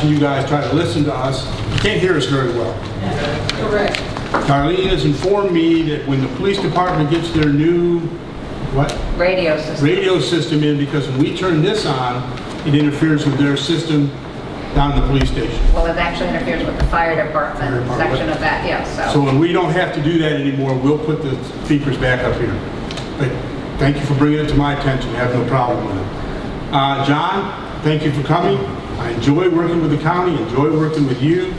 watching you guys try to listen to us, can't hear us very well. Correct. Darlene has informed me that when the police department gets their new, Radio system. radio system in, because when we turn this on, it interferes with their system down at the police station. Well, it actually interferes with the fire department section of that, yeah, So when we don't have to do that anymore, we'll put the speakers back up here. But thank you for bringing it to my attention. I have no problem with it. John, thank you for coming. I enjoy working with the county, enjoy working with you.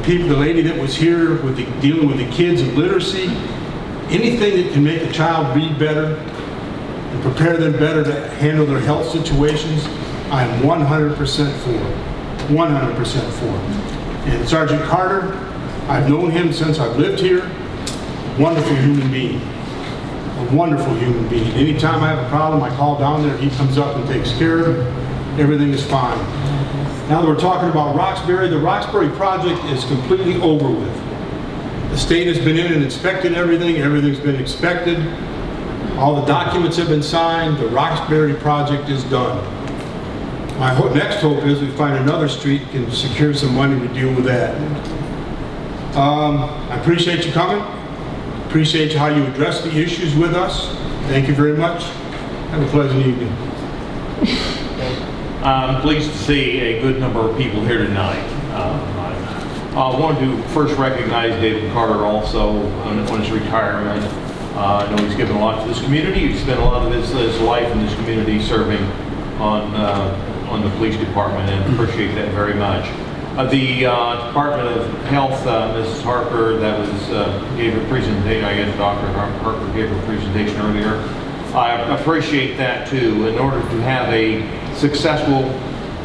The lady that was here with dealing with the kids and literacy, anything that can make a child read better and prepare them better to handle their health situations, I'm 100% for. 100% for. And Sergeant Carter, I've known him since I've lived here. Wonderful human being. A wonderful human being. Anytime I have a problem, I call down there, he comes up and takes care of it. Everything is fine. Now that we're talking about Roxbury, the Roxbury project is completely over with. The state has been in and inspected everything. Everything's been inspected. All the documents have been signed. The Roxbury project is done. My next hope is we find another street and secure some money to deal with that. I appreciate you coming. Appreciate how you address the issues with us. Thank you very much. Have a pleasant evening. I'm pleased to see a good number of people here tonight. I wanted to first recognize David Carter also on his retirement. I know he's given a lot to this community. He's spent a lot of his life in this community serving on the police department, and appreciate that very much. The Department of Health, Mrs. Harper, that was gave a presentation. I guess Dr. Harper gave a presentation earlier. I appreciate that too. In order to have a successful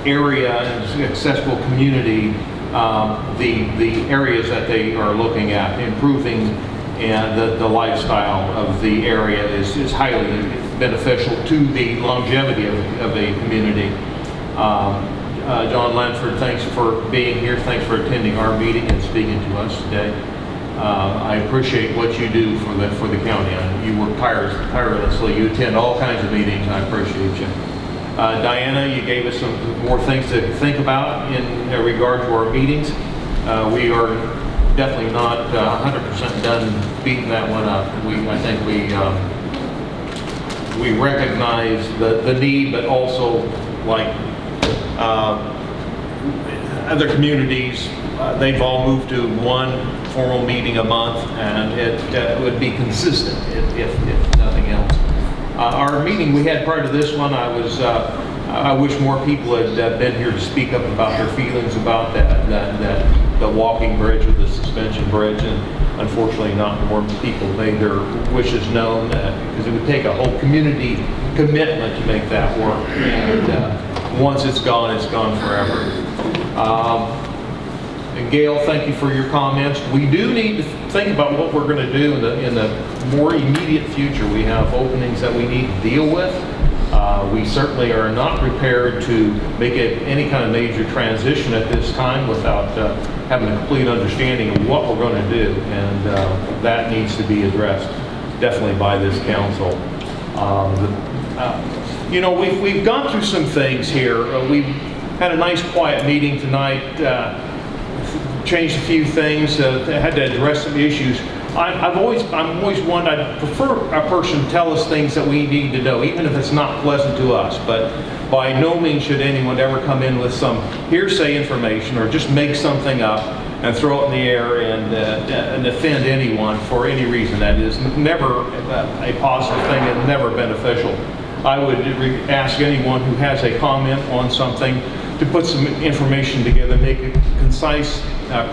area and successful community, the areas that they are looking at improving and the lifestyle of the area is highly beneficial to the longevity of a community. John Lanford, thanks for being here. Thanks for attending our meeting and speaking to us today. I appreciate what you do for the county. You work tirelessly. You attend all kinds of meetings. I appreciate you. Diana, you gave us some more things to think about in regard to our meetings. We are definitely not 100% done beating that one up. I think we recognize the need, but also like other communities, they've all moved to one formal meeting a month, and it would be consistent if nothing else. Our meeting we had prior to this one, I wish more people had been here to speak up about their feelings about the walking bridge or the suspension bridge, and unfortunately not more people made their wishes known, because it would take a whole community commitment to make that work, and once it's gone forever. And Gail, thank you for your comments. We do need to think about what we're going to do in the more immediate future. We have openings that we need to deal with. We certainly are not prepared to make any kind of major transition at this time without having a complete understanding of what we're going to do, and that needs to be addressed definitely by this council. You know, we've gone through some things here. We've had a nice quiet meeting tonight, changed a few things, had to address some issues. I'm always one, I prefer a person tell us things that we need to know, even if it's not pleasant to us, but by no means should anyone ever come in with some hearsay information or just make something up and throw it in the air and offend anyone for any reason. That is never a positive thing and never beneficial. I would ask anyone who has a comment on something to put some information together, make a concise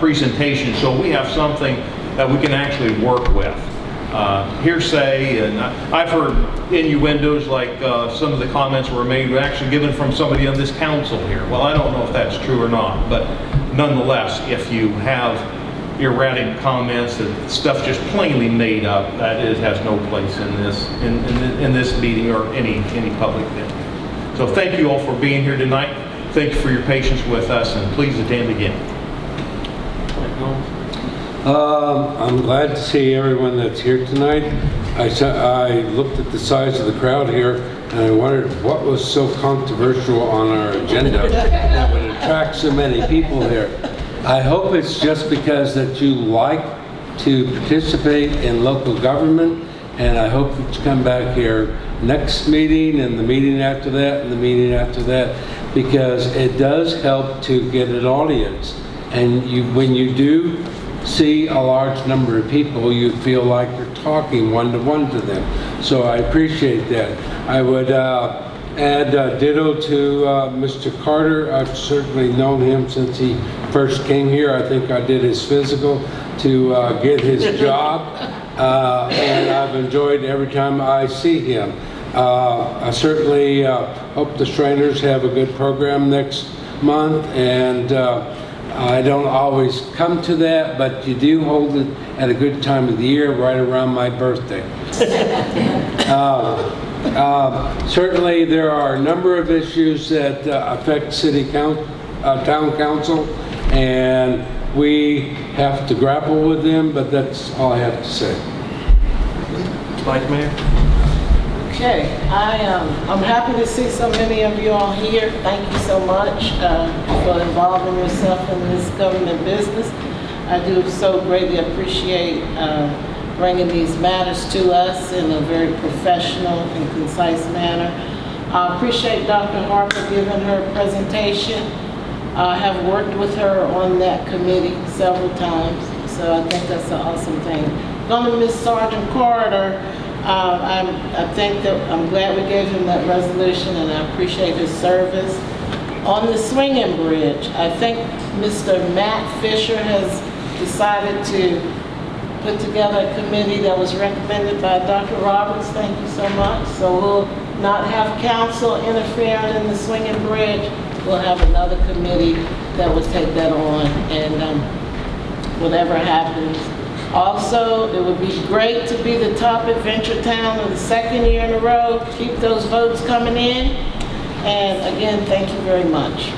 presentation so we have something that we can actually work with. Hearsay, and I've heard innuendos like some of the comments were made were actually given from somebody on this council here. Well, I don't know if that's true or not, but nonetheless, if you have erratic comments and stuff just plainly made up, that has no place in this meeting or any public thing. So thank you all for being here tonight. Thank you for your patience with us, and please attend again. I'm glad to see everyone that's here tonight. I looked at the size of the crowd here and I wondered what was so controversial on our agenda that would attract so many people here. I hope it's just because that you like to participate in local government, and I hope that you come back here next meeting and the meeting after that and the meeting after that, because it does help to get an audience. And when you do see a large number of people, you feel like you're talking one-to-one to them. So I appreciate that. I would add ditto to Mr. Carter. I've certainly known him since he first came here. I think I did his physical to get his job, and I've enjoyed every time I see him. I certainly hope the Strainers have a good program next month, and I don't always come to that, but you do hold it at a good time of the year, right around my birthday. Certainly there are a number of issues that affect town council, and we have to grapple with them, but that's all I have to say. Vice Mayor? Okay, I'm happy to see so many of you all here. Thank you so much for involving yourself in this government business. I do so greatly appreciate bringing these matters to us in a very professional and concise manner. I appreciate Dr. Harper giving her presentation. I have worked with her on that committee several times, so I think that's an awesome thing. Going to Miss Sergeant Carter. I'm glad we gave him that resolution, and I appreciate his service. On the swinging bridge, I think Mr. Matt Fisher has decided to put together a committee that was recommended by Dr. Roberts. Thank you so much. So we'll not have council interfering in the swinging bridge. We'll have another committee that will take that on, and whatever happens. Also, it would be great to be the top adventure town of the second year in a row. Keep those votes coming in. And again, thank you very much.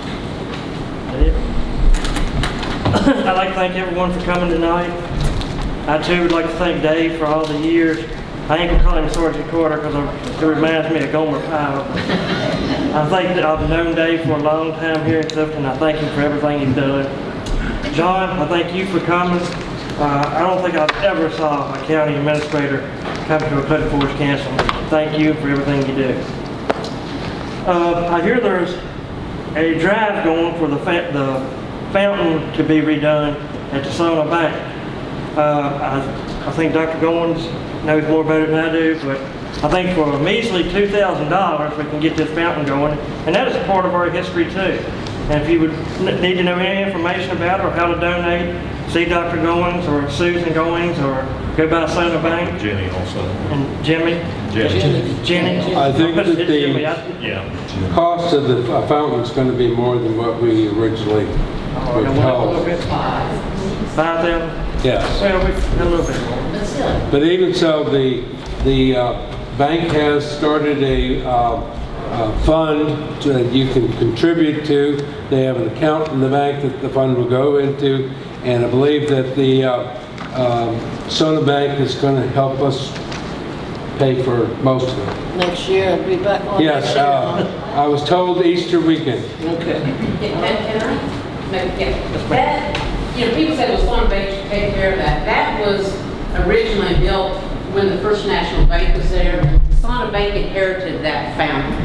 I'd like to thank everyone for coming tonight. I too would like to thank Dave for all the years. I ain't gonna call him Sergeant Carter because it reminds me of Gomer Pyle. I think that I've known Dave for a long time here in Clifton. I thank him for everything he's done. John, I thank you for coming. I don't think I've ever saw a county administrator come to a Clifton Forge Council. Thank you for everything you do. I hear there's a drive going for the fountain to be redone at the Sona Bank. I think Dr. Goins knows more about it than I do, but I think for a measly $2,000 we can get this fountain going, and that is a part of our history too. And if you would need to know any information about it or how to donate, see Dr. Goins or Susan Goins or go by Sona Bank. Jenny also. And Jimmy. Jenny. I think that the Yeah. cost of the fountain is going to be more than what we originally were told. 5,000? Yes. Well, a little bit more. But even so, the bank has started a fund that you can contribute to. They have an account in the bank that the fund will go into, and I believe that the Sona Bank is going to help us pay for most of it. Next year, I'll be back on Yes, next year. I was told Easter weekend. Okay. That, people say, well, Sona Bank should take care of that. That was originally built when the First National Bank was there. Sona Bank inherited that fountain.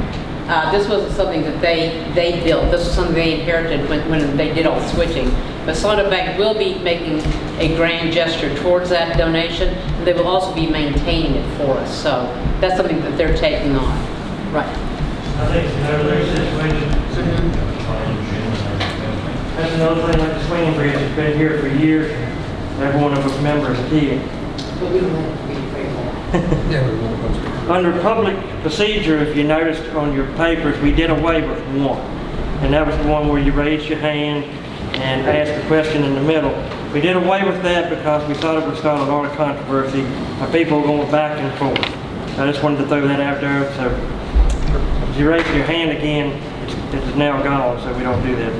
This wasn't something that they built. This was something they inherited when they did all the switching. But Sona Bank will be making a grand gesture towards that donation, and they will also be maintaining it for us. So that's something that they're taking on. Right. I think it's another situation. That's another thing, like the swinging bridge has been here for years. Every one of us members a kid. But we don't have to be afraid of that. Under public procedure, if you noticed on your papers, we did away with one. And that was the one where you raised your hand and asked a question in the middle. We did away with that because we thought it would start a lot of controversy of people going back and forth. I just wanted to throw that out there. So if you raise your hand again, it's now gone, so we don't do that.